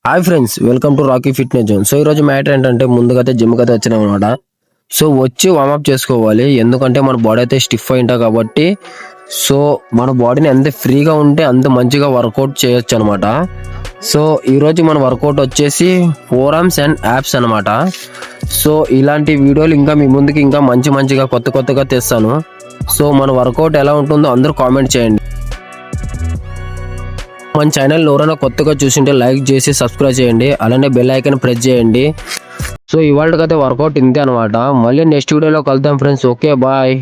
Hi friends, welcome to Rocky fitness zone. So ఈరోజు matter ఏంటంటే ముందుగా జిమ్కి అయితే వచ్చినాం అనమాట. సో వచ్చి వార్మప్ చేసుకోవాలి, ఎందుకంటే మన బాడీ అయితే స్టిఫ్ అయి ఉంటుంది కాబట్టి. సో మన బాడీని ఎంత ఫ్రీగా ఉంటే అంత మంచిగా వర్కౌట్ చేయొచ్చు అనమాట. సో ఈరోజు మన వర్కౌట్ వచ్చేసి ఫోర్ ఆర్మ్స్ అండ్ యాప్స్ అనమాట. సో ఇలాంటి వీడియోలు ఇంకా మీ ముందుకి ఇంకా మంచిగా కొత్తగా తెస్తాను. సో మన వర్కౌట్ ఎలా ఉంటుందో అందరూ కామెంట్ చేయండి. మన ఛానల్ ఎవరైనా కొత్తగా చూసింటే లైక్ చేసి సబ్స్క్రైబ్ చేయండి, అలానే బెల్ ఐకాన్ ప్రెస్ చేయండి. సో ఇవాళకైతే వర్కౌట్ ఇంతే అనమాట. మళ్ళీ నెక్స్ట్ వీడియోలో కలుద్దాం ఫ్రెండ్స్. Okay, bye.